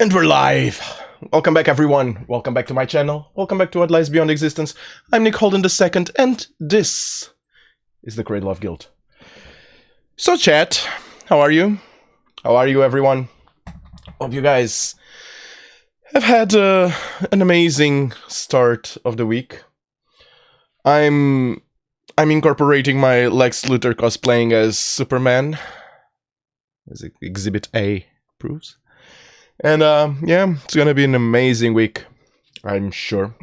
And we're live! Welcome back, everyone. Welcome back to my channel. Welcome back to What Lies Beyond Existence. I'm Nick Holden II, and this is the Cradle of Guilt. So, chat, how are you? How are you, everyone? Hope you guys have had an amazing start of the week. I'm incorporating my Lex Luthor cosplaying as Superman, as Exhibit A proves. And yeah, it's gonna be an amazing week, I'm sure.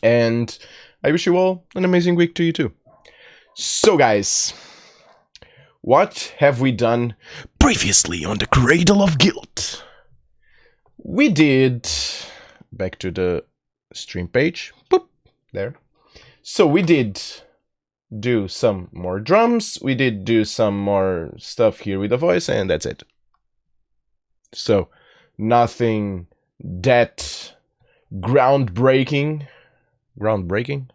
And I wish you all an amazing week to you too. So guys, what have we done previously on the Cradle of Guilt? We did, back to the stream page, boop, there. So we did do some more drums, we did do some more stuff here with the voice, and that's it. So, nothing that groundbreaking. Groundbreaking.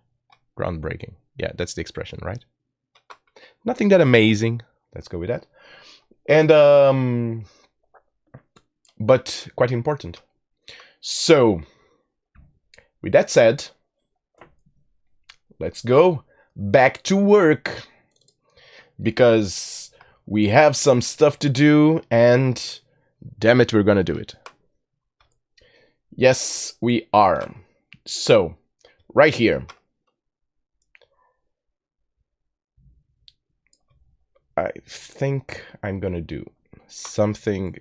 Yeah, that's the expression, right? Nothing that amazing. Let's go with that. And but quite important. So, with that said, let's go back to work, because we have some stuff to do, and damn it, we're gonna do it. Yes, we are. So, right here, I think I'm gonna do something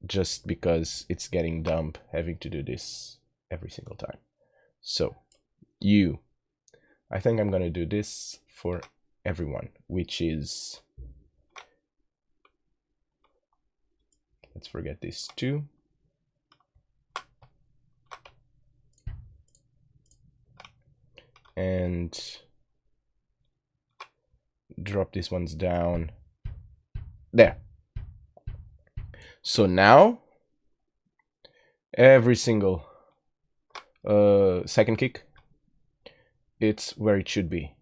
just because it's getting dumb having to do this every single time. So, I think I'm gonna do this for everyone, which is, let's forget this too. And drop these ones down. There. So now, every single second kick, it's where it should be.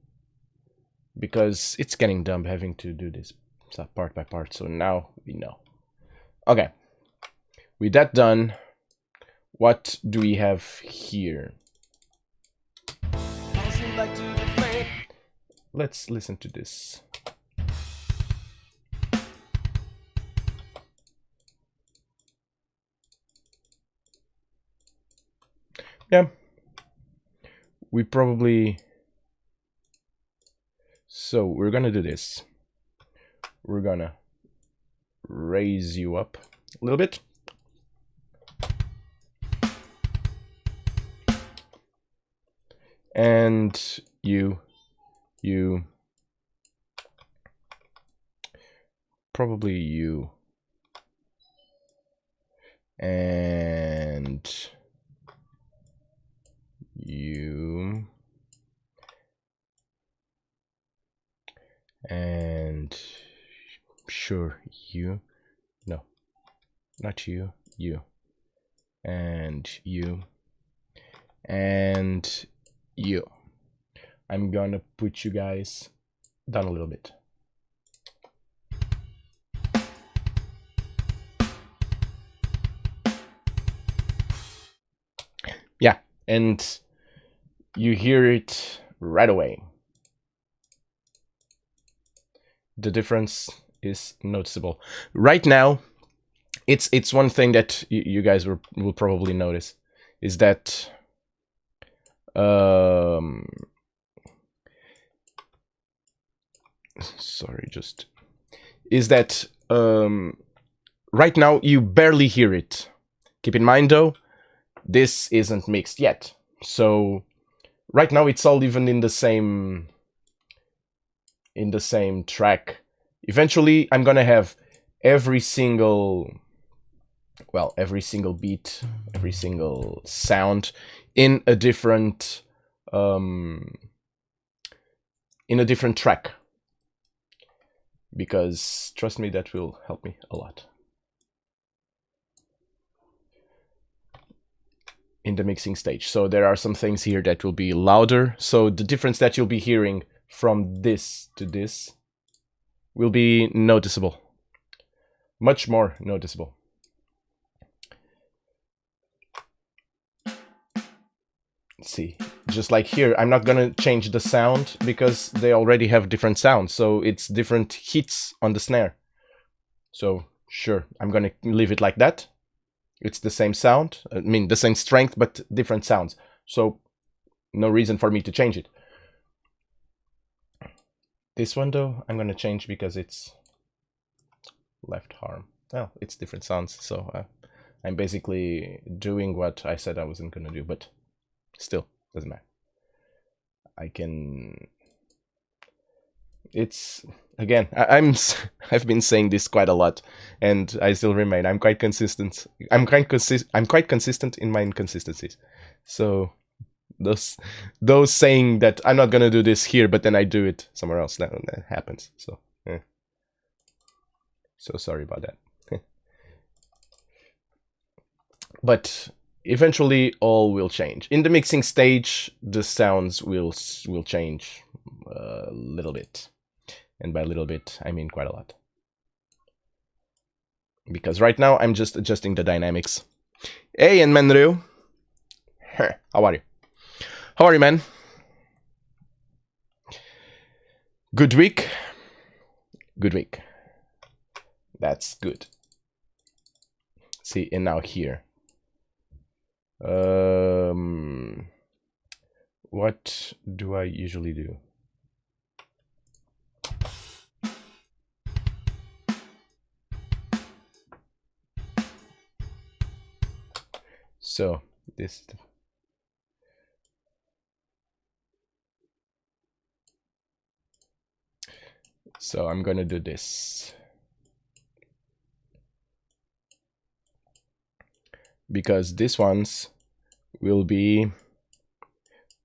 Because it's getting dumb having to do this part by part, so now we know. Okay, with that done, what do we have here? Let's listen to this. Yeah, we probably... So we're gonna do this. We're gonna raise you up a little bit. And you, probably you, and you, and sure, you, no, not you, you, and you, and you. I'm gonna put you guys down a little bit. Yeah, and you hear it right away. The difference is noticeable. Right now, it's one thing that you guys will probably notice, is that sorry, just is that right now you barely hear it. Keep in mind though, this isn't mixed yet, so right now it's all even in the same track. Eventually I'm gonna have every single beat, every single sound in a different track, because trust me, that will help me a lot in the mixing stage. So there are some things here that will be louder, so the difference that you'll be hearing from this to this will be noticeable, much more noticeable. See, just like here, I'm not gonna change the sound because they already have different sounds, so it's different hits on the snare. So sure, I'm gonna leave it like that. It's the same sound, I mean the same strength, but different sounds. So no reason for me to change it. This one though, I'm gonna change because it's left arm. Well, it's different sounds, so I'm basically doing what I said I wasn't gonna do, but still, doesn't matter. I can... It's... Again, I've been saying this quite a lot, and I still remain. I'm quite consistent. I'm quite consistent in my inconsistencies. So those saying that I'm not gonna do this here, but then I do it somewhere else, that happens. So so sorry about that. But eventually all will change. In the mixing stage, the sounds will change a little bit. And by a little bit, I mean quite a lot. Because right now, I'm just adjusting the dynamics. Hey, and Menru. How are you? How are you, man? Good week? Good week. That's good. See, and now here. What do I usually do? So this. So I'm gonna do this. Because these ones will be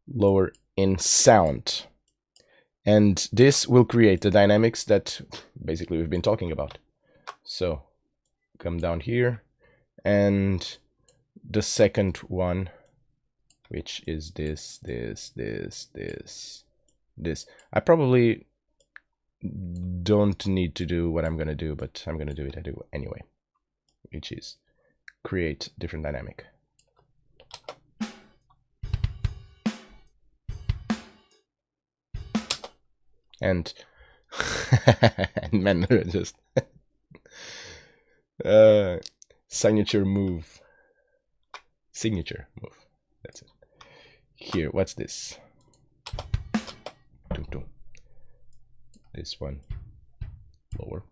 lower in sound. And this will create the dynamics that basically we've been talking about. So come down here, and the second one, which is this. I probably don't need to do what I'm gonna do, but I'm gonna do it anyway, which is create different dynamic. And man, just signature move. That's it. Here, what's this? This one lower.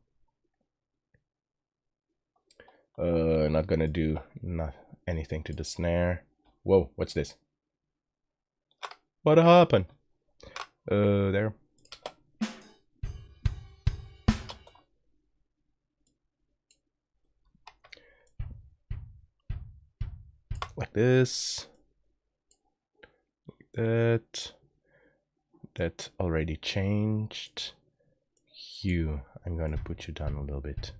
Not gonna do anything to the snare. Whoa, what's this? What happened? There. Like this. Like that already changed. Hue, I'm gonna put you down a little bit.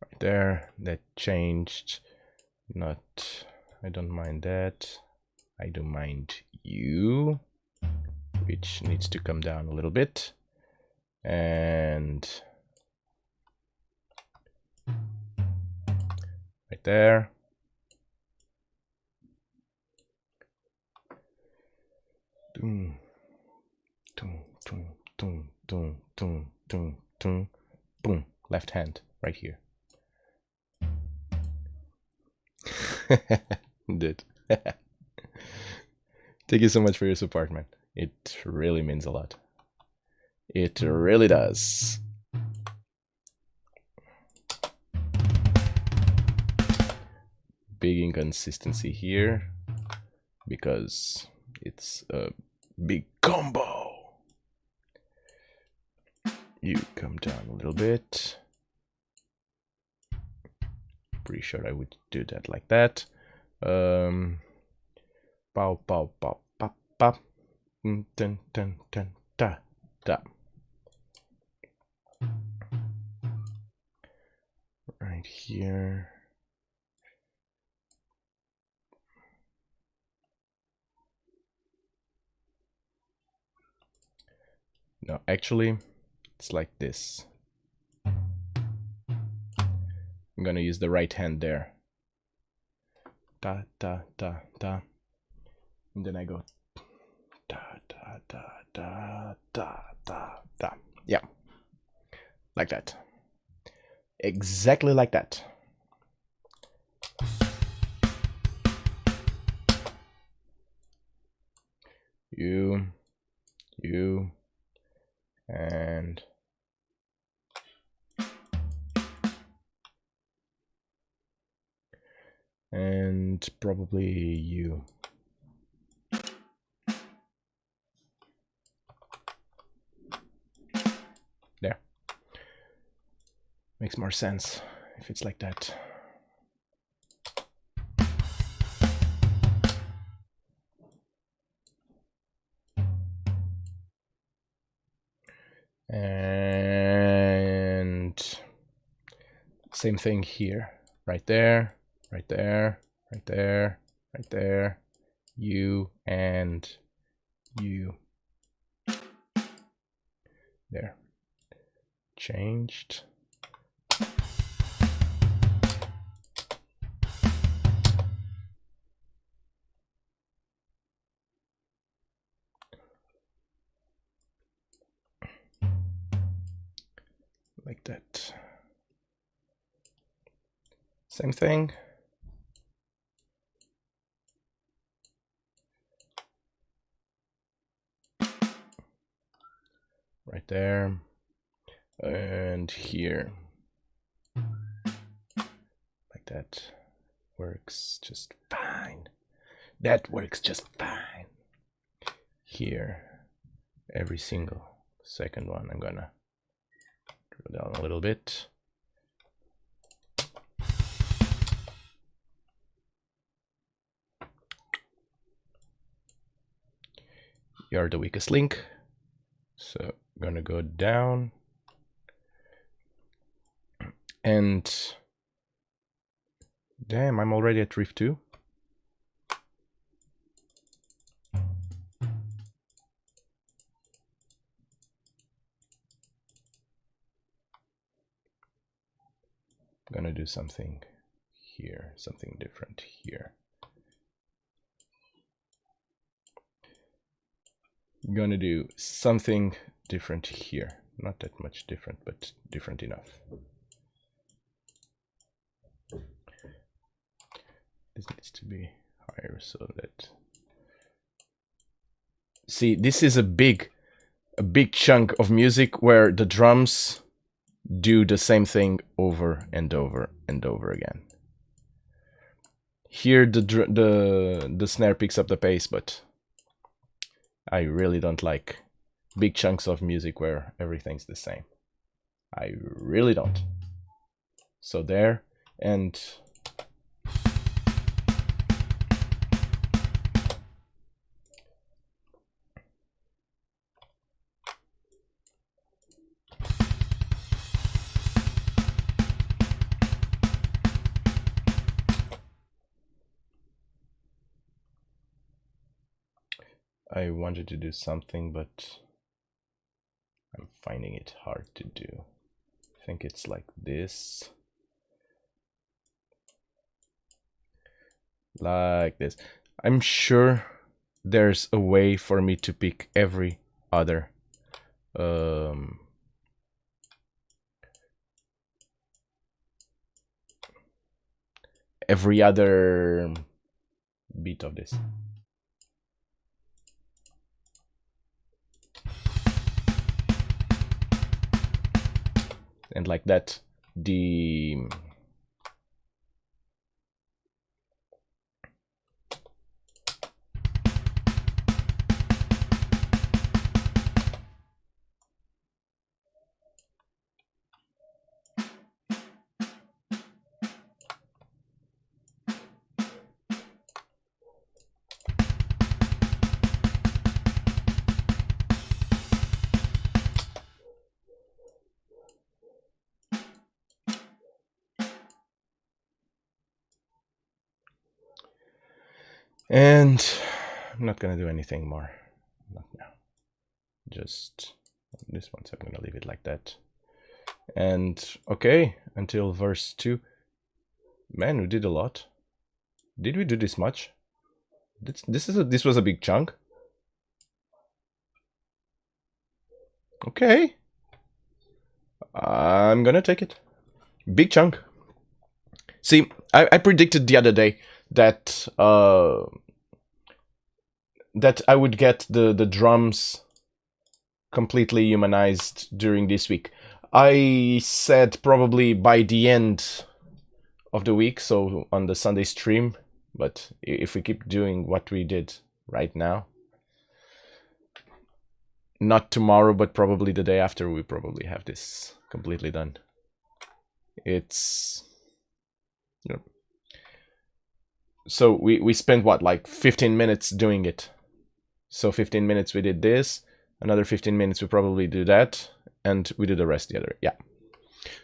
Right there, that changed. Not, I don't mind that. I do mind you, which needs to come down a little bit. And right there. Boom. Left hand right here. Did. Thank you so much for your support, man. It really means a lot. It really does. Big inconsistency here because it's a big combo. You come down a little bit. Pretty sure I would do that like that. Pow pow pow pop pop. Dun dun dun da da. Right here. No, actually, it's like this. I'm gonna use the right hand there. da, da, da, da. And then I go da, da, da, da, da, da, da. Yeah. Like that. Exactly like that. You, and probably you. There. Makes more sense if it's like that. And same thing here. Right there, right there, right there, right there. You and you. There. Changed. Like that. Same thing. Right there. And here. Like that. Works just fine. That works just fine. Here. Every single second one I'm gonna drill down a little bit. You're the weakest link, so I'm gonna go down and damn, I'm already at Rift 2. I'm gonna do something here, something different here. I'm gonna do something different here. Not that much different, but different enough. This needs to be higher so that... See, this is a big chunk of music where the drums do the same thing over and over and over again. Here the snare picks up the pace, but I really don't like big chunks of music where everything's the same. I really don't. So there, and I wanted to do something, but I'm finding it hard to do. I think it's like this. Like this. I'm sure there's a way for me to pick every other beat of this. And like that, the and I'm not gonna do anything more. Not now. Just this one, so I'm gonna leave it like that. And okay, until verse 2. Man, we did a lot. Did we do this much? This was a big chunk. Okay. I'm gonna take it. Big chunk. See, I predicted the other day that that I would get the drums completely humanized during this week. I said probably by the end of the week, so on the Sunday stream, but if we keep doing what we did right now, not tomorrow, but probably the day after, we probably have this completely done. It's... Yep. So we spent, what, like 15 minutes doing it. So 15 minutes we did this, another 15 minutes we probably do that, and we do the rest the other. Yeah.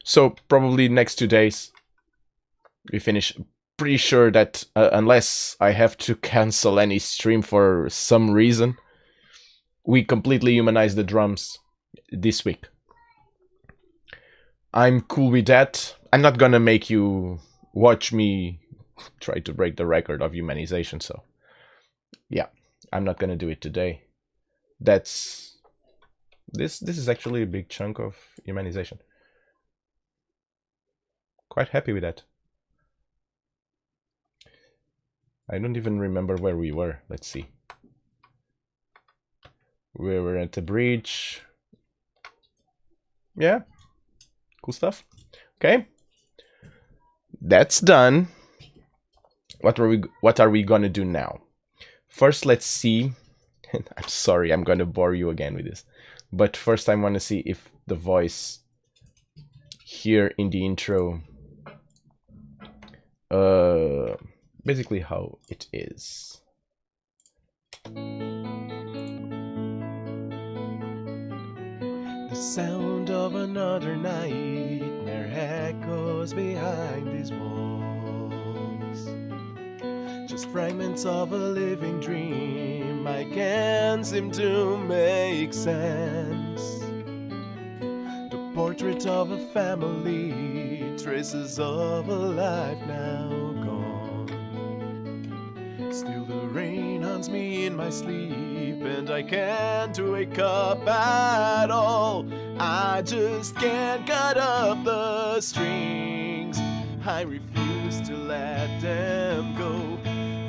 So probably next 2 days we finish. Pretty sure that unless I have to cancel any stream for some reason, we completely humanize the drums this week. I'm cool with that. I'm not gonna make you watch me try to break the record of humanization, so yeah, I'm not gonna do it today. This is actually a big chunk of humanization. Quite happy with that. I don't even remember where we were. Let's see. We were at the bridge. Yeah, cool stuff. Okay, that's done. What are we gonna do now? First, let's see. I'm sorry, I'm gonna bore you again with this, but first I want to see if the voice here in the intro, basically how it is. The sound of another nightmare echoes behind these walls. Just fragments of a living dream, I can't seem to make sense. The portrait of a family, traces of a life now gone. Still the rain haunts me in my sleep, and I can't wake up at all. I just can't cut up the strings. I refuse to let them go.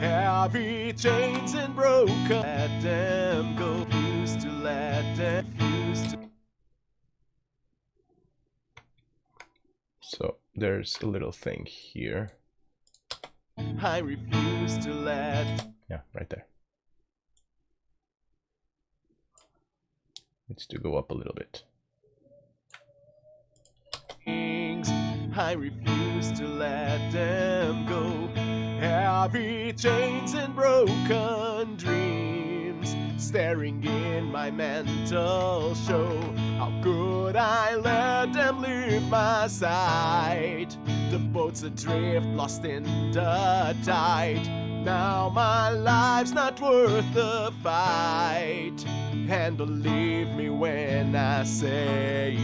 Heavy chains and broken, let them go. Refuse to let them, refuse to. So there's a little thing here. I refuse to let. Yeah, right there. Needs to go up a little bit. I refuse to let them go. Heavy chains and broken dreams staring in my mental show. How could I let them leave my side? The boat's adrift, lost in the tide. Now my life's not worth the fight. And believe me when I say,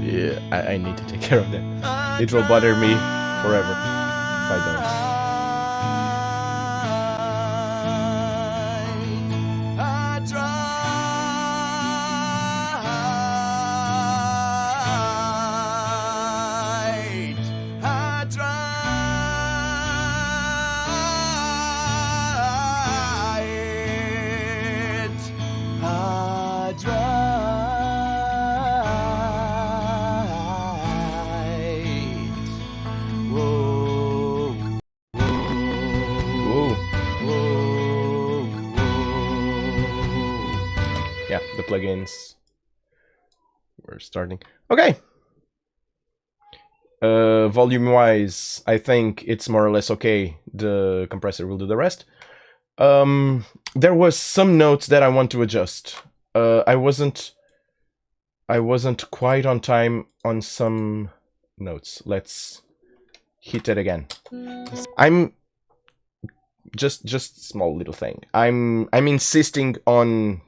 yeah, I need to take care of that. It will bother me forever if I don't. Yeah, the plugins. We're starting. Okay. Volume-wise, I think it's more or less okay. The compressor will do the rest. There was some notes that I want to adjust. I wasn't quite on time on some notes. Let's hit it again. I'm just small little thing. I'm insisting on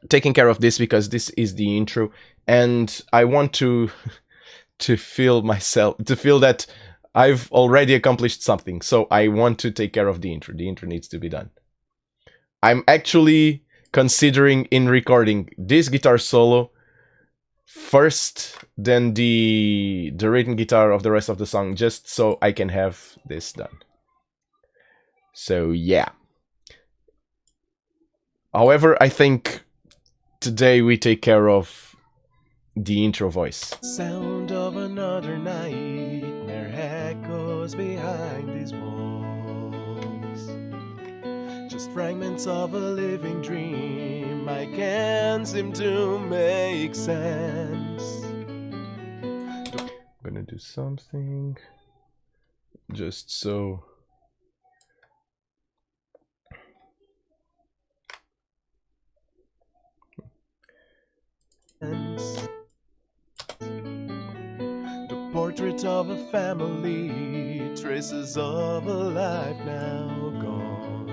taking care of this because this is the intro, and I want to feel myself, to feel that I've already accomplished something, so I want to take care of the intro. The intro needs to be done. I'm actually considering in recording this guitar solo first, then the written guitar of the rest of the song, just so I can have this done. So yeah. However, I think today we take care of the intro voice. Sound of another nightmare echoes behind these walls. Just fragments of a living dream. I can't seem to make sense. I'm gonna do something just so. The portrait of a family, traces of a life now gone.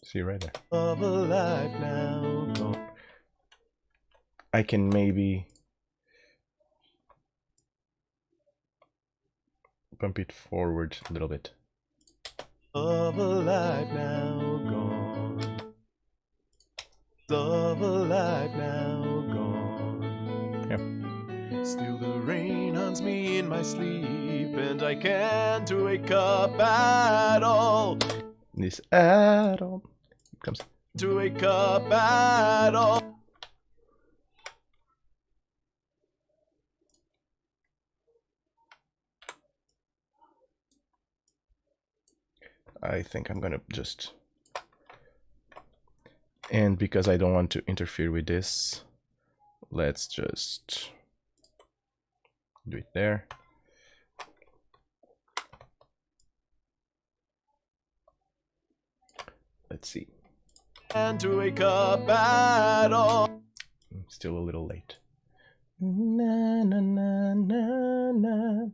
See right there. Of a life now gone. I can maybe bump it forward a little bit. Of a life now gone. Of a life now gone. Yep. Still the rain haunts me in my sleep, and I can't wake up at all. This at all comes to wake up at all. I think I'm gonna just, and because I don't want to interfere with this, let's just do it there. Let's see. And to wake up at all. Still a little late. Na, na, na, na, na.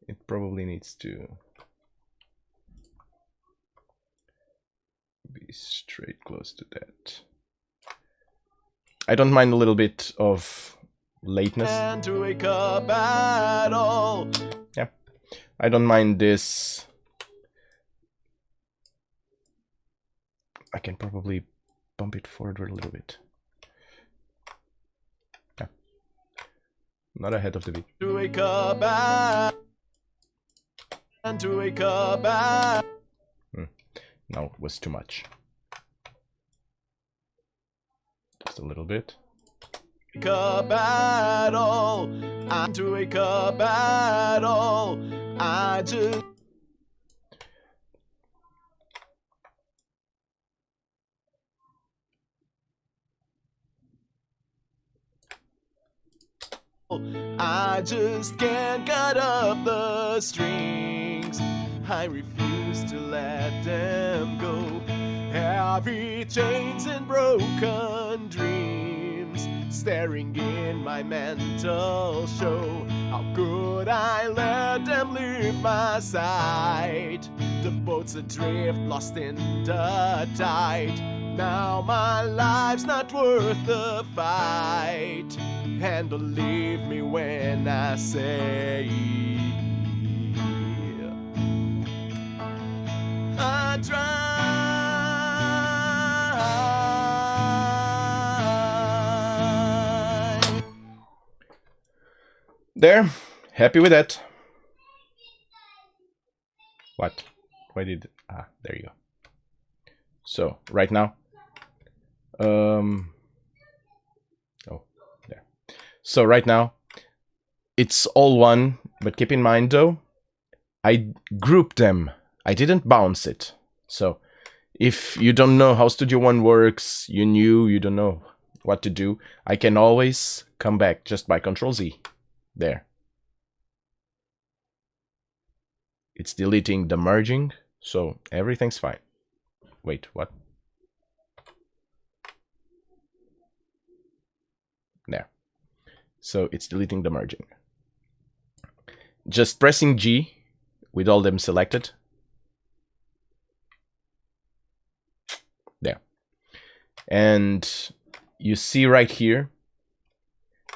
It probably needs to be straight close to that. I don't mind a little bit of lateness. And to wake up at all. Yeah, I don't mind this. I can probably bump it forward a little bit. Yeah, not ahead of the beat. To wake up at, and to wake up at. No, it was too much. Just a little bit. Wake up at all. And to wake up at all. I just. I just can't cut up the strings. I refuse to let them go. Heavy chains and broken dreams staring in my mental show. How could I let them leave my side? The boat's adrift, lost in the tide. Now my life's not worth the fight. And believe me when I say I try. There, happy with that. What? Why did there you go. So right now, oh, there. So right now, it's all one, but keep in mind though, I grouped them. I didn't bounce it. So if you don't know how Studio One works, you don't know what to do, I can always come back just by Control Z. There. It's deleting the merging, so everything's fine. Wait, what? There. So it's deleting the merging. Just pressing G with all them selected. There. And you see right here,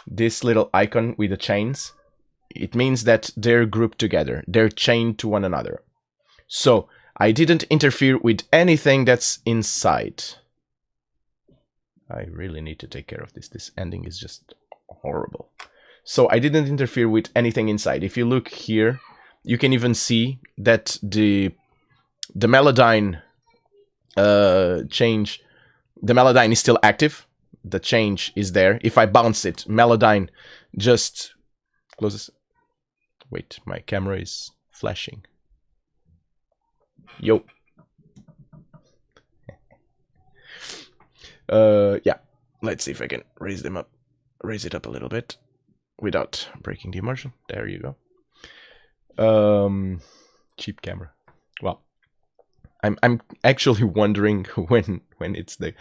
this little icon with the chains, it means that they're grouped together. They're chained to one another. So I didn't interfere with anything that's inside. I really need to take care of this. This ending is just horrible. So I didn't interfere with anything inside. If you look here, you can even see that the Melodyne change, the Melodyne is still active. The change is there. If I bounce it, Melodyne just closes. Wait, my camera is flashing. Yo. Yeah. Let's see if I can raise it up a little bit without breaking the immersion. There you go. Cheap camera. Well, I'm actually wondering when it's the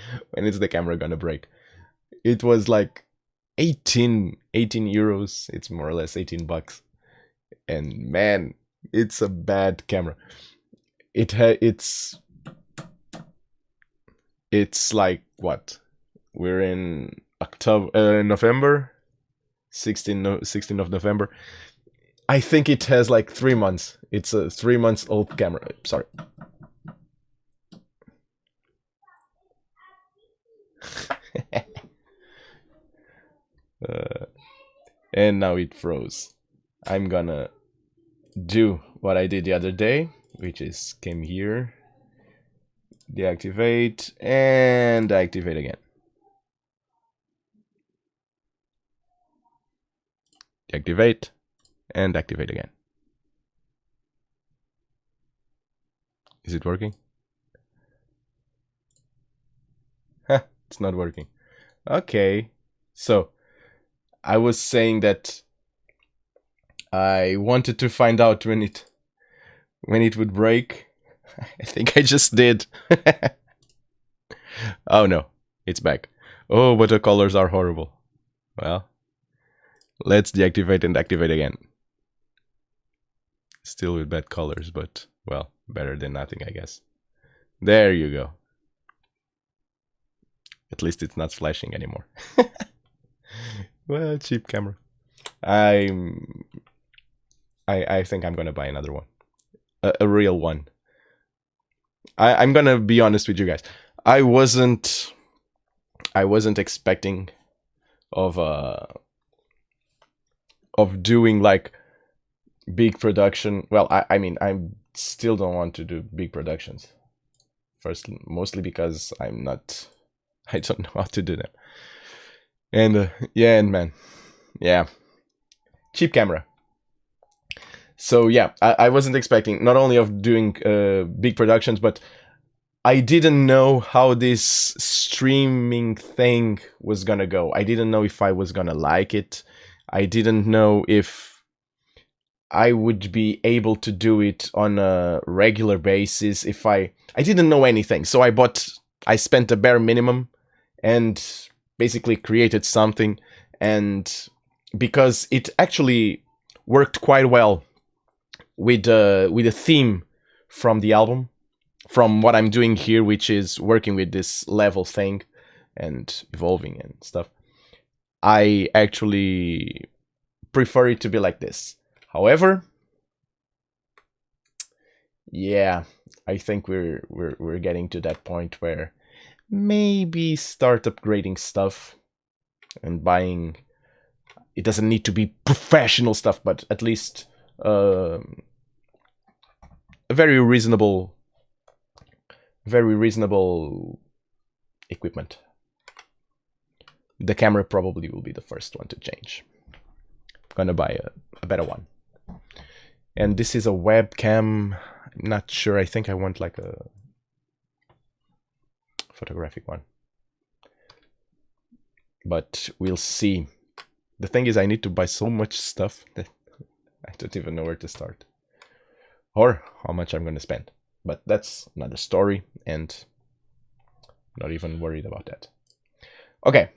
camera gonna break. It was like 18 euros. It's more or less 18 bucks. And man, it's a bad camera. It's like what? We're in November, 16th of November. I think it has like 3 months. It's a 3 months old camera. Sorry. And now it froze. I'm gonna do what I did the other day, which is came here, deactivate, and activate again. Deactivate, and activate again. Is it working? Huh, it's not working. Okay, so I was saying that I wanted to find out when it would break. I think I just did. Oh no, it's back. Oh, but the colors are horrible. Well, let's deactivate and activate again. Still with bad colors, but well, better than nothing, I guess. There you go. At least it's not flashing anymore. Well, cheap camera. I think I'm gonna buy another one, a real one. I'm gonna be honest with you guys. I wasn't expecting of doing like big production. Well, I mean, I still don't want to do big productions. First, mostly because I don't know how to do them. And yeah, and man, yeah, cheap camera. So yeah, I wasn't expecting not only of doing big productions, but I didn't know how this streaming thing was gonna go. I didn't know if I was gonna like it. I didn't know if I would be able to do it on a regular basis. If I didn't know anything, so I spent a bare minimum and basically created something, and because it actually worked quite well with a theme from the album, from what I'm doing here, which is working with this level thing and evolving and stuff. I actually prefer it to be like this. However, yeah, I think we're getting to that point where maybe start upgrading stuff and buying. It doesn't need to be professional stuff, but at least a very reasonable equipment. The camera probably will be the first one to change. I'm gonna buy a better one. And this is a webcam. I'm not sure. I think I want like a photographic one. But we'll see. The thing is, I need to buy so much stuff that I don't even know where to start. Or how much I'm gonna spend. But that's another story, and I'm not even worried about that. Okay.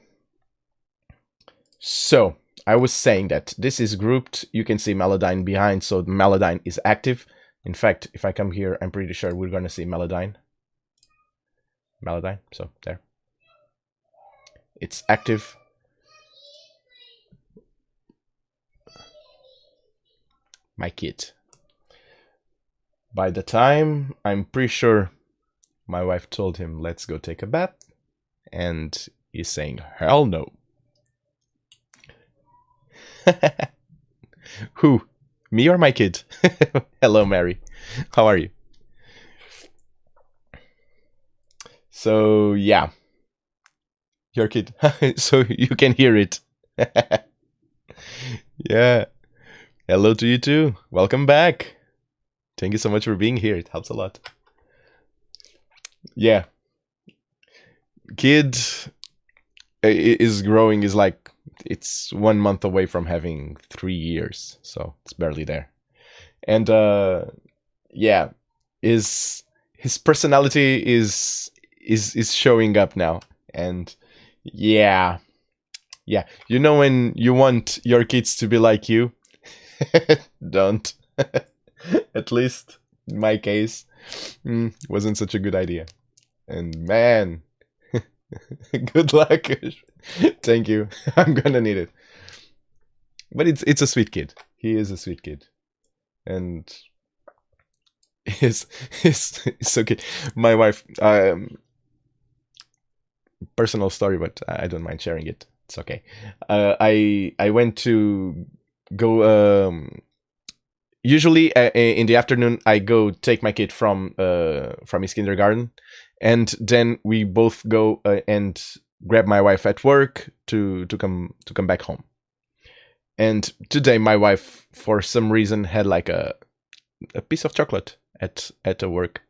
So, I was saying that this is grouped. You can see Melodyne behind, so Melodyne is active. In fact, if I come here, I'm pretty sure we're gonna see Melodyne. So there. It's active. my kid. By the time, I'm pretty sure my wife told him, let's go take a bath, and he's saying, hell no. Who? Me or my kid? Hello, Mary. How are you? So, yeah. Your kid. So you can hear it. Yeah. Hello to you too. Welcome back. Thank you so much for being here. It helps a lot. Yeah. Kid is growing, is like, it's 1 month away from having 3 years. So it's barely there. And yeah, his personality is showing up now. And yeah, you know when you want your kids to be like you, don't. At least in my case, wasn't such a good idea. And man, good luck. Thank you. I'm gonna need it. But it's a sweet kid. He is a sweet kid, and he's so good. My wife, personal story, but I don't mind sharing it. It's okay. I went to go. Usually in the afternoon, I go take my kid from his kindergarten, and then we both go and grab my wife at work to come back home. And today, my wife, for some reason, had like a piece of chocolate at her work,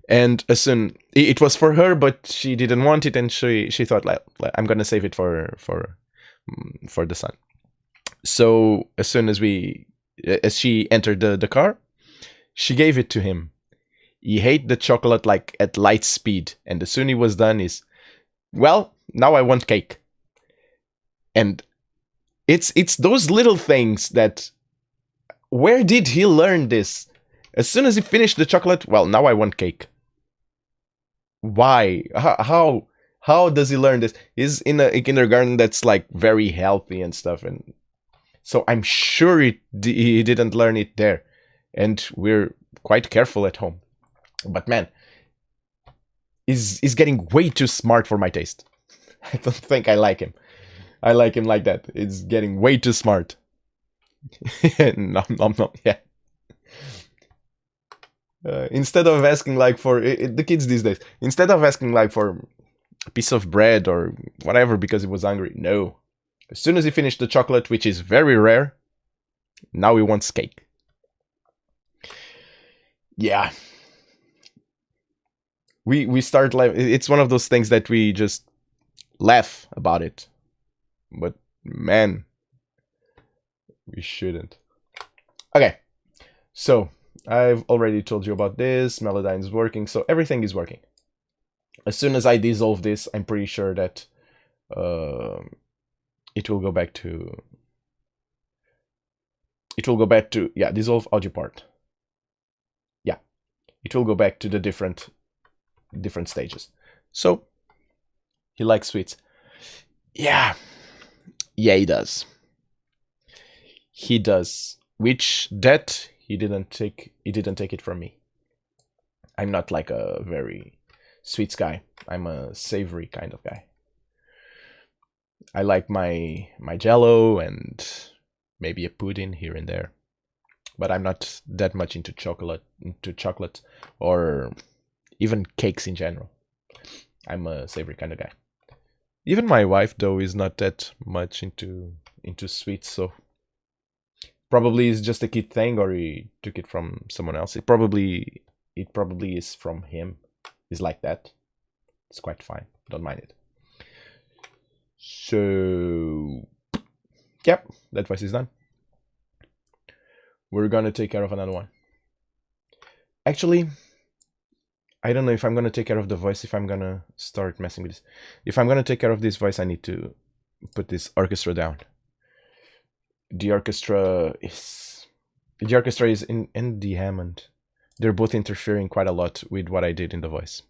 and as soon it was for her, but she didn't want it, and she thought, like, I'm gonna save it for the son. So as soon as she entered the car, she gave it to him. He ate the chocolate like at light speed, and as soon he was done, well, now I want cake. And it's those little things that, where did he learn this? As soon as he finished the chocolate, well, now I want cake. Why? How does he learn this? He's in a kindergarten that's like very healthy and stuff, and so I'm sure he didn't learn it there. And we're quite careful at home. But man, he's getting way too smart for my taste. I don't think I like him. I like him like that. It's getting way too smart. No, yeah. Instead of asking like for the kids these days, instead of asking like for a piece of bread or whatever because he was hungry, no. As soon as he finished the chocolate, which is very rare, now he wants cake. Yeah. We start laughing. It's one of those things that we just laugh about it. But man, we shouldn't. Okay. So, I've already told you about this. Melodyne is working, so everything is working. As soon as I dissolve this, I'm pretty sure that it will go back to yeah, dissolve audio part. Yeah, it will go back to the different stages. So he likes sweets. Yeah, he does. He does. Which that he didn't take it from me. I'm not like a very sweets guy. I'm a savory kind of guy. I like my Jello and maybe a pudding here and there, but I'm not that much into chocolate or even cakes in general. I'm a savory kind of guy. Even my wife, though, is not that much into sweets, so probably it's just a kid thing, or he took it from someone else. It probably is from him. He's like that. It's quite fine. Don't mind it. So, yep, that voice is done. We're gonna take care of another one. Actually, I don't know if I'm gonna take care of the voice, if I'm gonna start messing with this. If I'm gonna take care of this voice, I need to put this orchestra down. The orchestra is in the Hammond. They're both interfering quite a lot with what I did in the voice.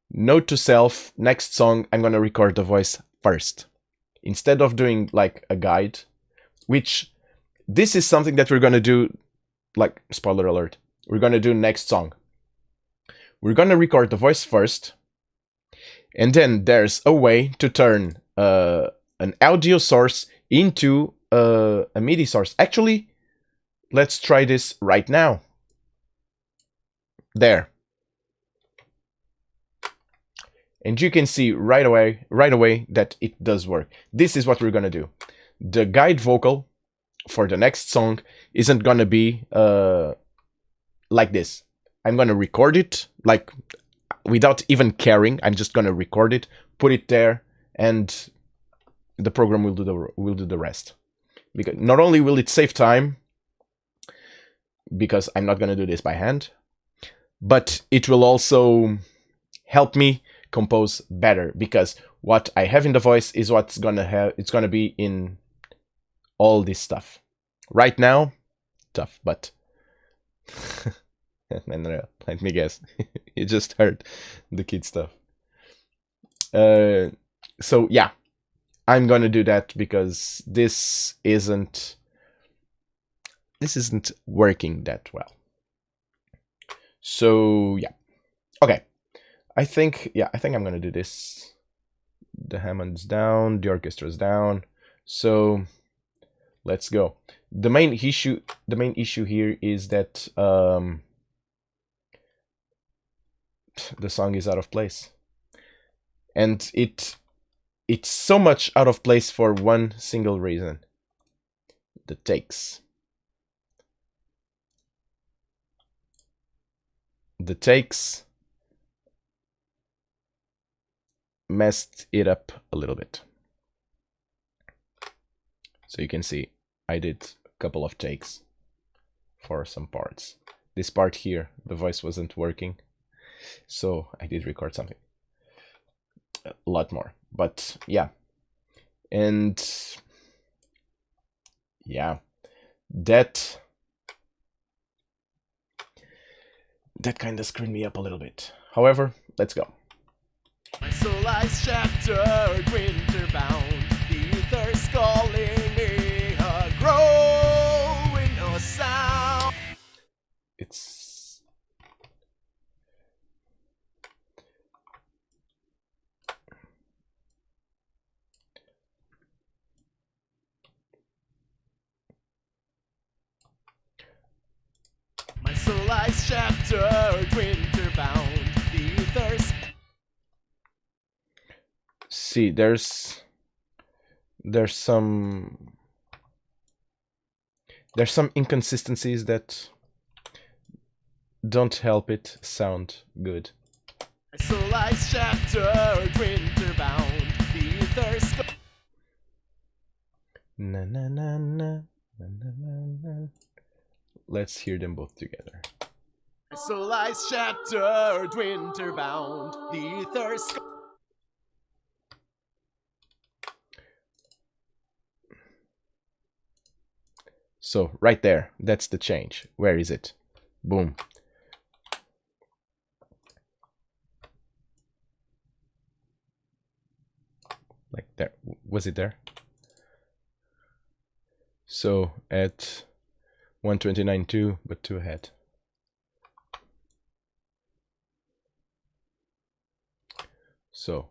Note to self, next song, I'm gonna record the voice first. Instead of doing like a guide, which this is something that we're going to do, like, spoiler alert, we're going to do next song. We're going to record the voice first, and then there's a way to turn an audio source into a MIDI source. Actually, let's try this right now. There. And you can see right away that it does work. This is what we're gonna do. The guide vocal for the next song isn't gonna be like this. I'm gonna record it like without even caring. I'm just gonna record it, put it there, and the program will do the rest. Because not only will it save time, because I'm not gonna do this by hand, but it will also help me compose better, because what I have in the voice is it's gonna be in all this stuff. Right now, tough, but let me guess, you just heard the kid stuff. So yeah, I'm gonna do that because this isn't working that well. So yeah, okay. I think I'm gonna do this. The Hammond's down, the orchestra's down, so let's go. The main issue here is that the song is out of place, and it's so much out of place for one single reason: the takes. The takes messed it up a little bit. So you can see I did a couple of takes for some parts. This part here, the voice wasn't working, so I did record something. A lot more, but yeah. And yeah, that kind of screwed me up a little bit. However, let's go. My soul lies shattered, winter bound. The ether's calling me, a growing no sound. It's my soul lies shattered, winter bound. The ether's. See, there's some inconsistencies that don't help it sound good. My soul lies shattered, winter bound. The ether's. Na na na na na na na. Let's hear them both together. My soul lies shattered, winter bound. The ether's. So right there, that's the change. Where is it? Boom. Like there. Was it there? So at 129.2, but 2 ahead. So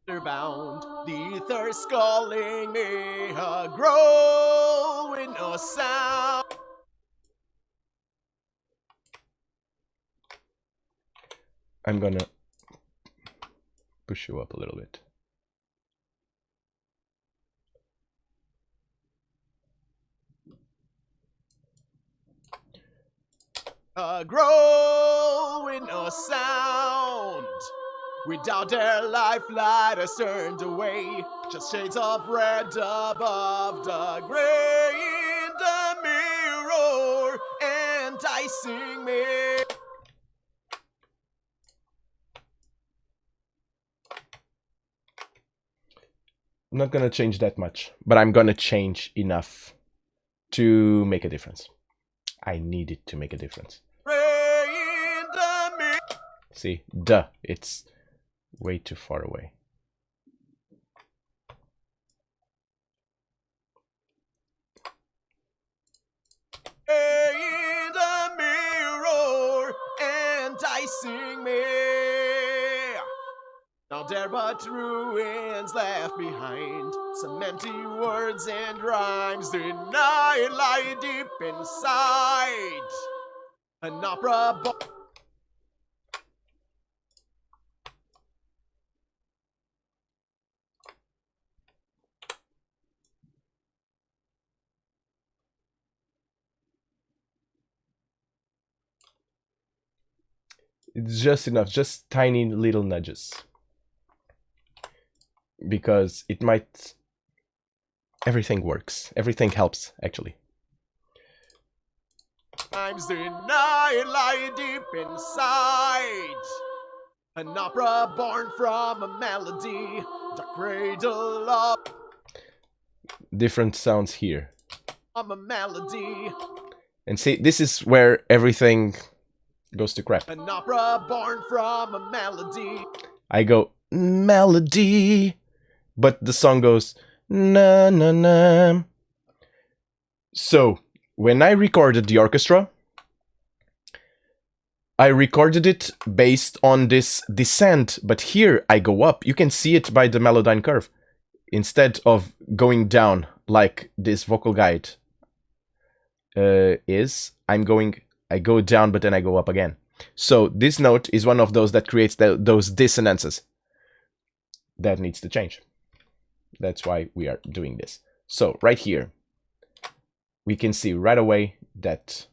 Bound, the ether's calling me, a growing no sound. I'm gonna push you up a little bit. A growing no sound. Without their life light has turned away, just shades of red above the gray in the mirror, enticing me. I'm not gonna change that much, but I'm gonna change enough to make a difference. I need it to make a difference. See, duh, it's way too far away. No dare but ruins left behind. Some empty words and rhymes denied lie deep inside. An opera It's just enough, just tiny little nudges. Because it might... Everything works. Everything helps, actually. Times denied lie deep inside. An opera born from a melody, the cradle of Different sounds here. a melody. And see, this is where everything goes to crap. An opera born from a melody. I go, melody, but the song goes, na na na. So, when I recorded the orchestra, I recorded it based on this descent, but here I go up. You can see it by the melodyne curve. Instead of going down like this vocal guide is, I go down, but then I go up again. So this note is one of those that creates those dissonances. That needs to change. That's why we are doing this. So right here, we can see right away that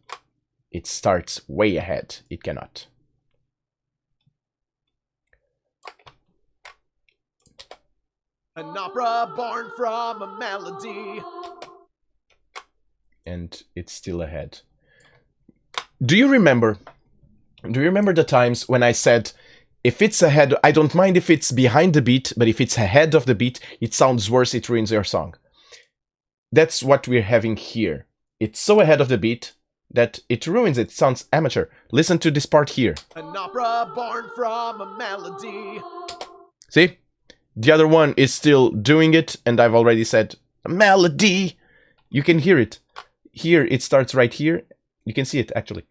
it starts way ahead. It cannot. An opera born from a melody. And it's still ahead. Do you remember the times when I said, if it's ahead, I don't mind if it's behind the beat, but if it's ahead of the beat, it sounds worse, it ruins your song. That's what we're having here. It's so ahead of the beat that it ruins it. It sounds amateur. Listen to this part here. An opera born from a melody. See? The other one is still doing it, and I've already said, melody! You can hear it. Here, it starts right here. You can see it, actually.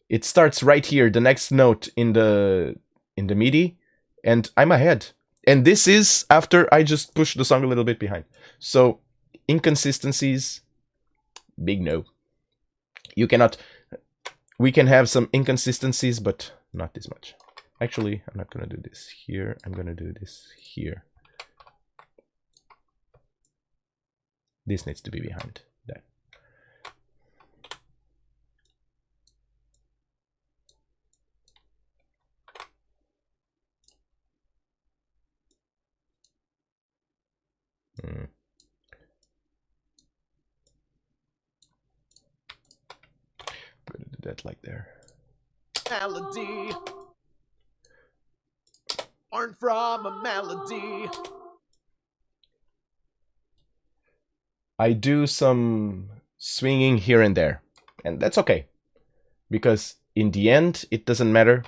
It starts right here, the next note in the MIDI, and I'm ahead. And this is after I just pushed the song a little bit behind. So, inconsistencies, big no. You cannot... We can have some inconsistencies, but not this much. Actually, I'm not going to do this here. I'm going to do this here. This needs to be behind that. Gonna do that like there. Melody. Born from a melody. I do some swinging here and there, and that's okay, because in the end, it doesn't matter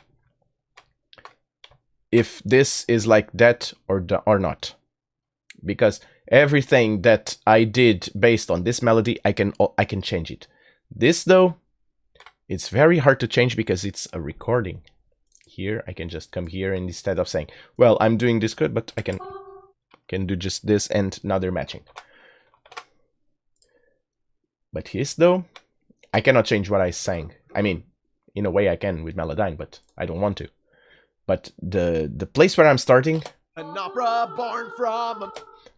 if this is like that or not, because everything that I did based on this melody, I can change it. This though, it's very hard to change because it's a recording. Here, I can just come here, and instead of saying, well, I'm doing this good, but I can do just this, and now they're matching. But his though, I cannot change what I sang. I mean, in a way I can with Melodyne, but I don't want to. But the place where I'm starting, An opera born from a...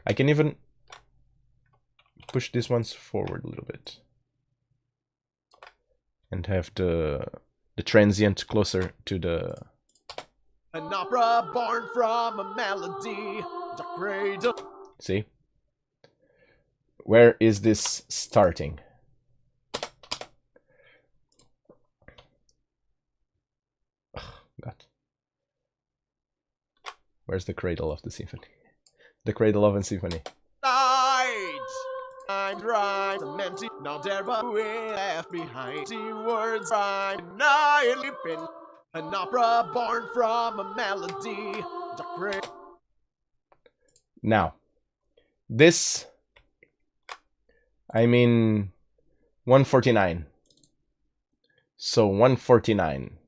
I can even push these ones forward a little bit. And have the transient closer to the... An opera born from a melody, the cradle. See? Where is this starting? Ugh, God. Where's the cradle of the symphony? The cradle of a symphony. Night. I'm right, I'm empty, no dare but we left behind. See words right, night leaping. An opera born from a melody, the cradle. Now, this... I'm in 149. So 149.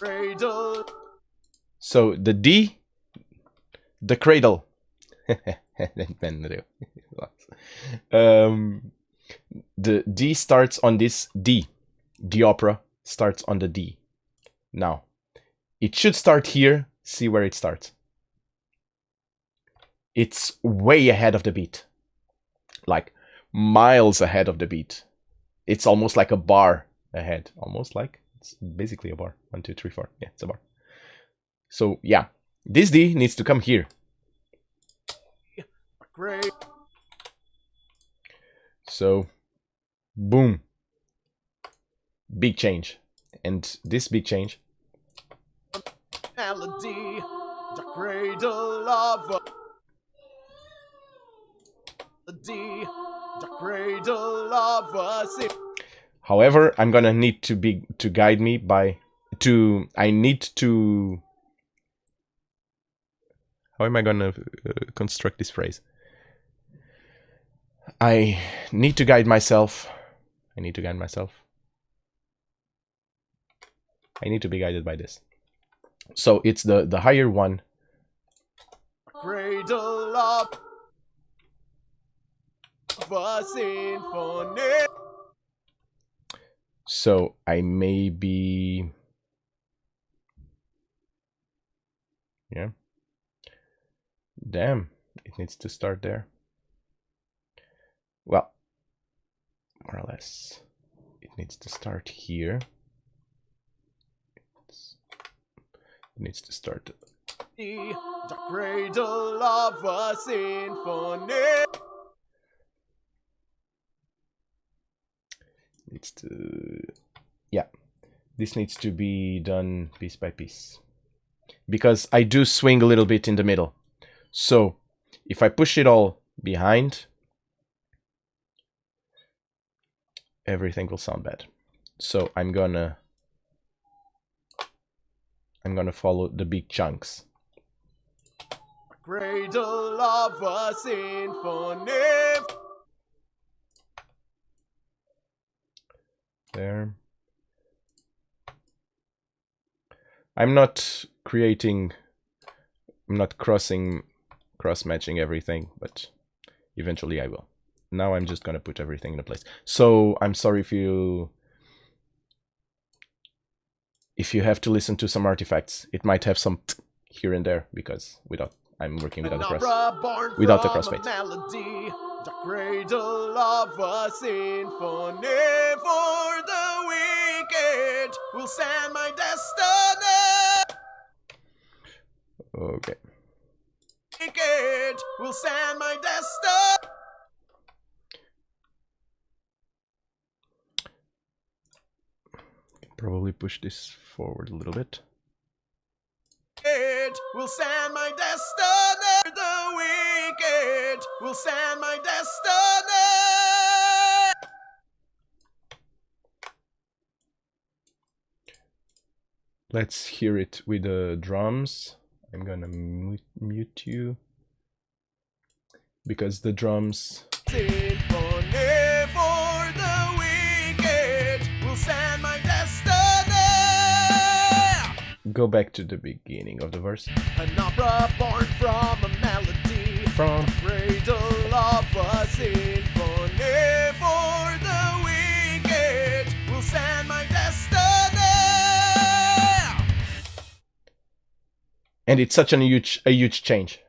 Cradle. So the D, the cradle. The D starts on this D. The opera starts on the D. Now, it should start here. See where it starts. It's way ahead of the beat. Like miles ahead of the beat. It's almost like a bar ahead. Almost like, it's basically a bar. 1, 2, 3, 4. Yeah, it's a bar. So yeah, this D needs to come here. Great. So, boom. Big change. And this big change. Melody. The cradle of melody. The cradle of us. However, I'm gonna need to guide me by I need to. How am I gonna construct this phrase? I need to guide myself. I need to guide myself. I need to be guided by this. So it's the higher one. Cradle of a symphony. So I may be. Yeah. Damn, it needs to start there. Well, more or less, it needs to start here. It needs to start. The cradle of a symphony. Needs to, yeah, this needs to be done piece by piece. Because I do swing a little bit in the middle. So, if I push it all behind, everything will sound bad. So I'm gonna follow the big chunks. Cradle of a symphony. There. I'm not creating, I'm not cross-matching everything, but eventually I will. Now I'm just gonna put everything in place. So I'm sorry if you have to listen to some artifacts. It might have some here and there because I'm working without the crossfades. Melody, the cradle of a symphony for the wicked will send my destiny. Okay. Wicked will send my destiny. Probably push this forward a little bit. It will send my destiny. The wicked will send my destiny. Let's hear it with the drums. I'm gonna mute you because the drums. Symphony for the wicked will send my destiny. Go back to the beginning of the verse. An opera born from a melody. From Cradle of a symphony for the wicked will send my destiny. And it's such a huge change.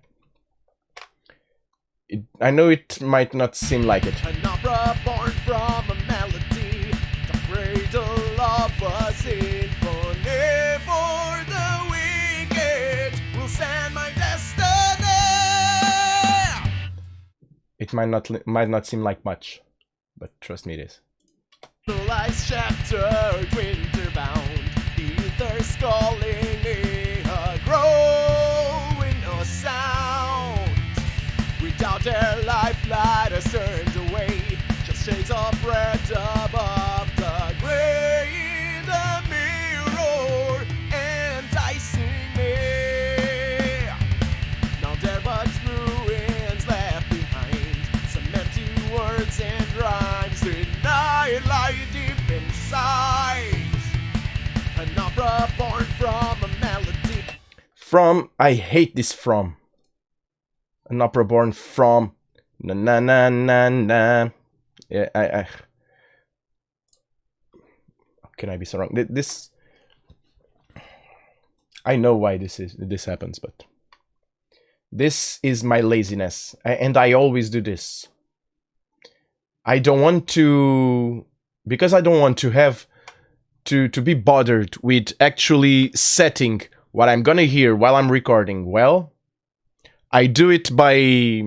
I know it might not seem like it. An opera born from a melody. The cradle of a symphony for the wicked will send my destiny. It might not seem like much, but trust me, it is. The lights shattered, winter bound, the ether's calling me a growing a sound. Without their lifeline has turned away, just shades of red above the gray in the mirror, enticing me. Now there but ruins left behind, some empty words and rhymes deny light deep inside. An opera born from From, I hate this from. An opera born from. Na na na na na. Yeah, how can I be so wrong? This, I know why this happens, but this is my laziness, and I always do this. I don't want to, because I don't want to have to be bothered with actually setting what I'm gonna hear while I'm recording. Well, I do it by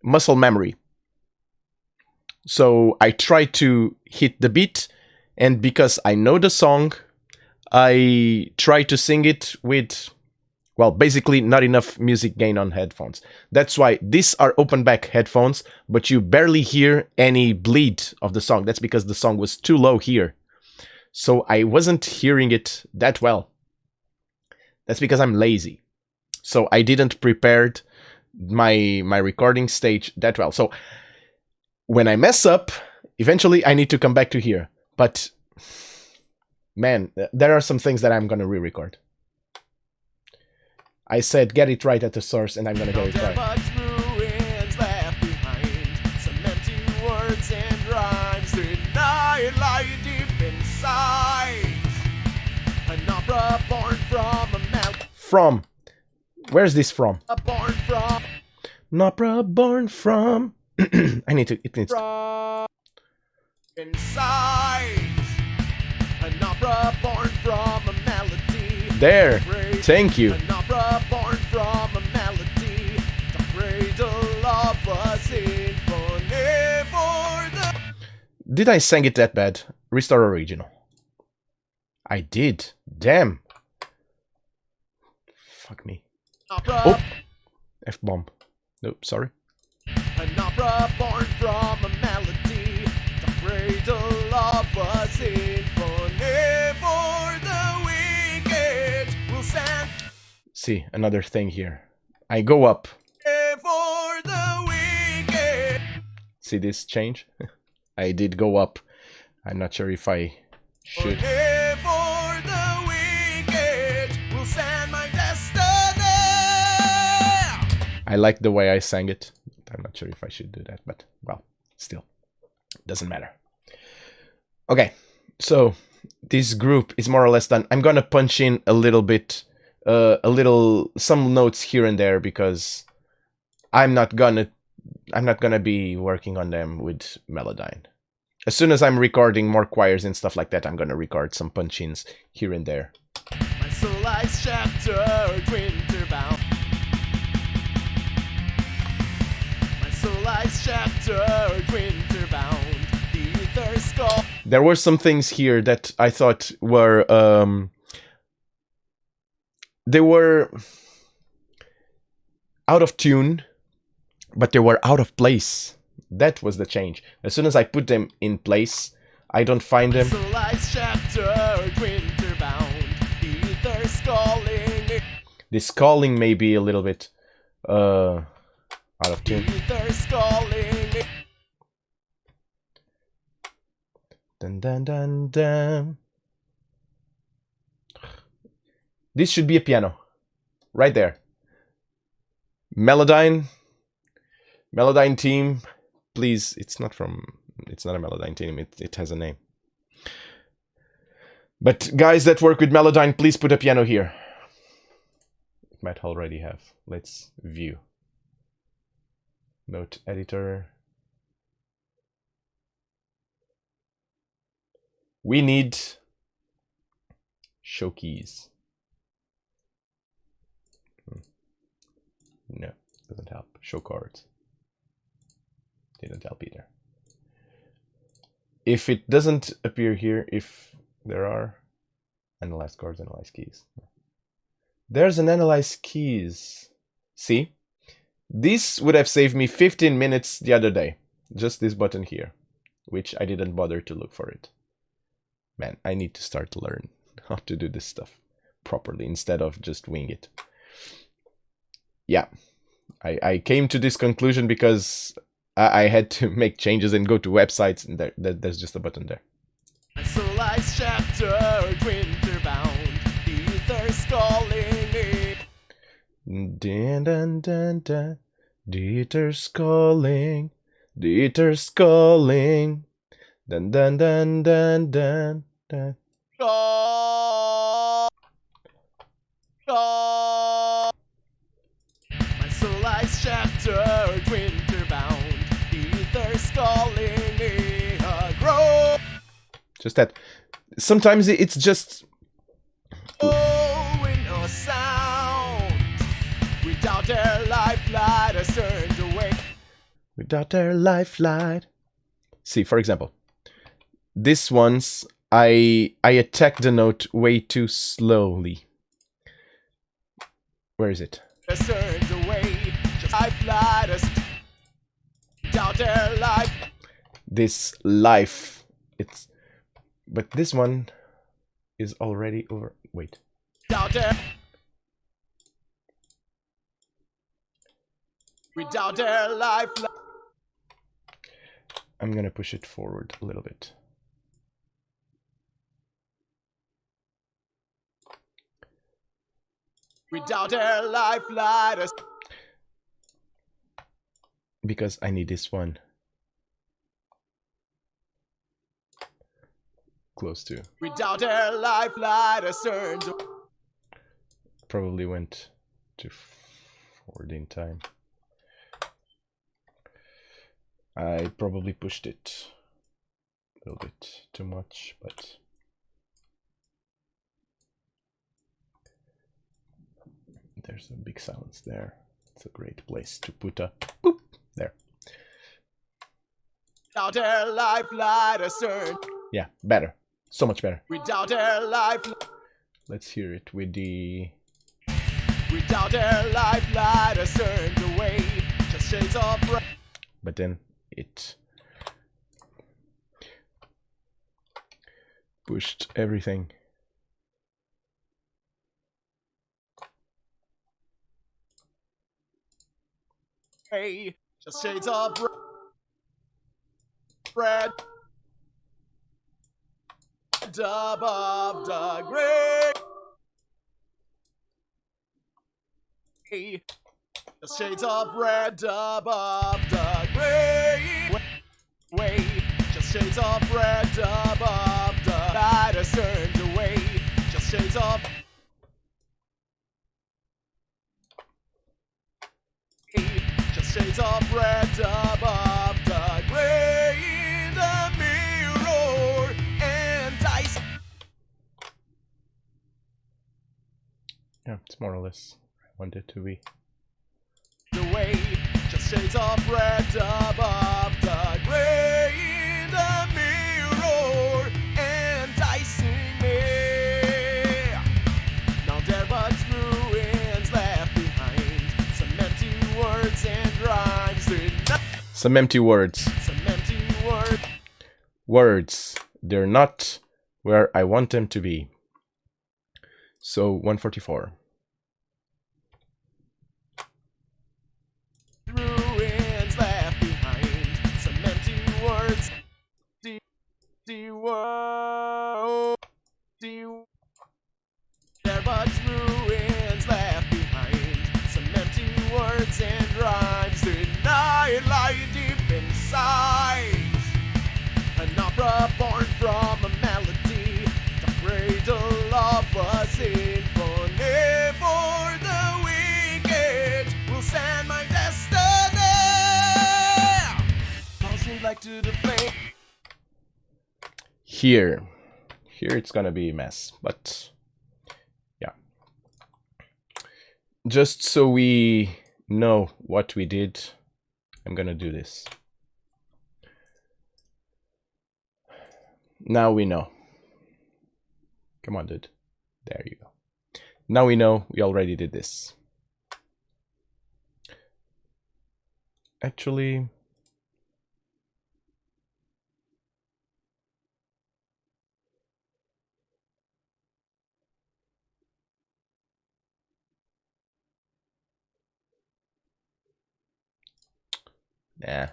muscle memory. So I try to hit the beat, and because I know the song, I try to sing it with, well, basically not enough music gain on headphones. That's why these are open back headphones, but you barely hear any bleed of the song. That's because the song was too low here. So I wasn't hearing it that well. That's because I'm lazy. So I didn't prepare my recording stage that well. So when I mess up, eventually I need to come back to here. But man, there are some things that I'm gonna re-record. I said get it right at the source, and I'm gonna get it right. Ruins left behind, some empty words and rhymes denied lie deep inside. An opera born from a mouth. From. Where's this from? Born from. An opera born from. It needs from inside. An opera born from a melody. There. Thank you. An opera born from a melody. The cradle of a symphony for the. Did I sing it that bad? Restore original. I did. Damn. Fuck me. Opera. Oh. F-bomb. Nope, sorry. An opera born from a melody. The cradle of a symphony for the wicked will send. See, another thing here. I go up. For the wicked. See this change? I did go up. I'm not sure if I should. For the wicked will send my destiny. I like the way I sang it. I'm not sure if I should do that, but well, still, doesn't matter. Okay, so this group is more or less done. I'm gonna punch in a little bit, some notes here and there, because I'm not gonna be working on them with Melodyne. As soon as I'm recording more choirs and stuff like that, I'm gonna record some punch-ins here and there. My soul lies shattered, winter-bound. My soul lies shattered, winter-bound. The ether skull. There were some things here that I thought were they were out of tune, but they were out of place. That was the change. As soon as I put them in place, I don't find them. My soul lies shattered, winter-bound. The ether calling. This calling may be a little bit out of tune. The ether calling. Dun dun dun dun. This should be a piano. Right there. Melodyne team. Please, it's not a Melodyne team, it has a name. But guys that work with Melodyne, please put a piano here. It might already have. Let's view. Note editor. We need show keys. No, doesn't help. Show chords. Didn't help either. If it doesn't appear here, if there are analyze chords, analyze keys. There's an analyze keys. See? This would have saved me 15 minutes the other day. Just this button here, which I didn't bother to look for it. Man, I need to start to learn how to do this stuff properly instead of just wing it. Yeah, I came to this conclusion because I had to make changes and go to websites, and there's just a button there. My soul lies shattered, winter-bound. The Dun, dun, dun, dun. Dieter's calling. Dieter's calling. Dun dun dun dun dun dun. Oh, oh. My soul lies shattered, winter bound. Ether's calling me a grow. Just that. Sometimes it's just. Oh, in no sound. Without their lifeline, has turned away. Without their lifeline. See, for example, this one's I attack the note way too slowly. Where is it? Has turned away. Just lifeline, has without their life. This life. It's. But this one is already over. Wait. Without their. Without their lifeline. I'm gonna push it forward a little bit. Without their lifeline. Because I need this one close to. Without their lifeline, has turned. Probably went too forward in time. I probably pushed it a little bit too much, but there's a big silence there. It's a great place to put a boop there. Without their lifeline, has turned. Yeah, better. So much better. Without their lifeline. Let's hear it with the. Without their lifeline, has turned away. Just shades of red. But then it pushed everything. Hey, just shades of red. Above the gray. Hey, just shades of red above the gray. Way, just shades of red above the light has turned away. Just shades of. Hey, just shades of red above the gray. In the mirror and ice. Yeah, it's more or less I want it to be. The way, just shades of red above the gray. In the mirror and dicing me. Now there but ruins left behind. Some empty words and rhymes. Some empty words. Some empty words. Words. They're not where I want them to be. So 144. Ruins left behind. Some empty words. There but ruins left behind. Some empty words and rhymes. Denied lie deep inside. An opera born from a melody. The cradle of a symphony for the wicked. Will send my destiny. Tossing back to the flame. Here it's gonna be a mess, but yeah. Just so we know what we did, I'm gonna do this. Now we know. Come on, dude. There you go. Now we know we already did this. Actually, nah.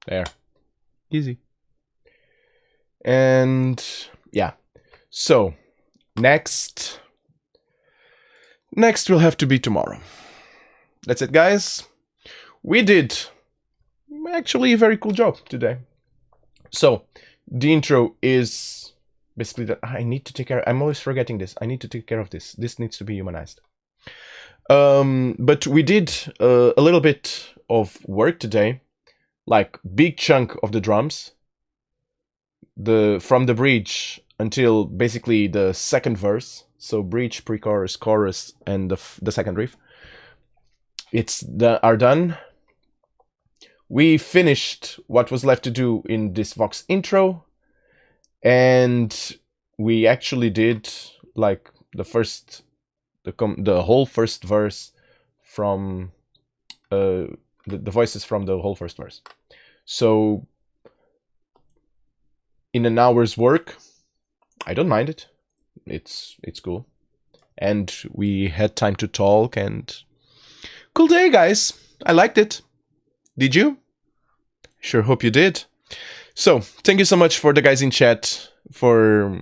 There. Easy. And yeah, so next will have to be tomorrow. That's it, guys. We did actually a very cool job today. So the intro is basically that I need to take care. I'm always forgetting this. I need to take care of this. This needs to be humanized. But we did a little bit of work today, like big chunk of the drums, from the bridge until basically the second verse. So bridge, pre-chorus, chorus, and the second riff. Are done. We finished what was left to do in this Vox intro, and we actually did like the whole first verse from the voices from the whole first verse. So in an hour's work, I don't mind it. It's cool, and we had time to talk, and cool day, guys. I liked it. Did you? Sure hope you did. So thank you so much for the guys in chat for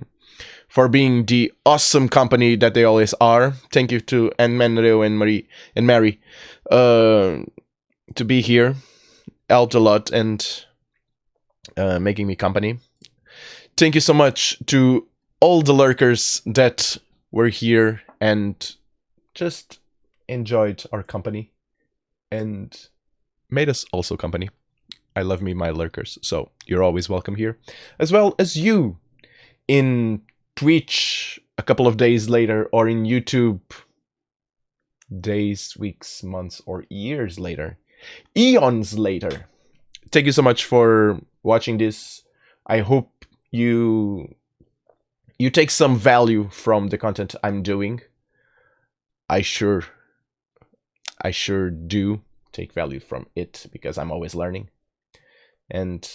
being the awesome company that they always are. Thank you to Manreo and Marie and Mary to be here. Helped a lot and making me company. Thank you so much to all the lurkers that were here and just enjoyed our company and made us also company. I love me my lurkers, so you're always welcome here, as well as you in Twitch a couple of days later, or in YouTube days, weeks, months, or years later, eons later. Thank you so much for watching this. I hope you take some value from the content I'm doing. I sure do take value from it, because I'm always learning, and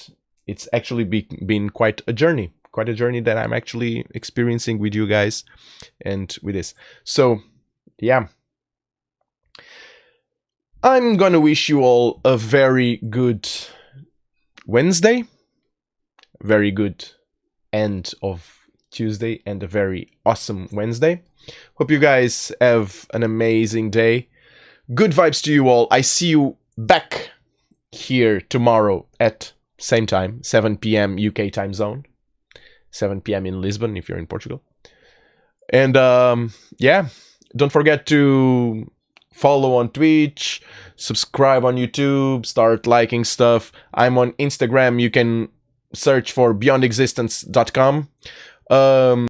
it's actually been quite a journey that I'm actually experiencing with you guys and with this. So yeah, I'm gonna wish you all a very good Wednesday, very good end of Tuesday, and a very awesome Wednesday. Hope you guys have an amazing day. Good vibes to you all. I see you back here tomorrow at same time, 7 p.m. UK time zone, 7 p.m. in Lisbon if you're in Portugal. And yeah, don't forget to follow on Twitch, subscribe on YouTube, start liking stuff. I'm on Instagram. You can search for beyondexistence.com.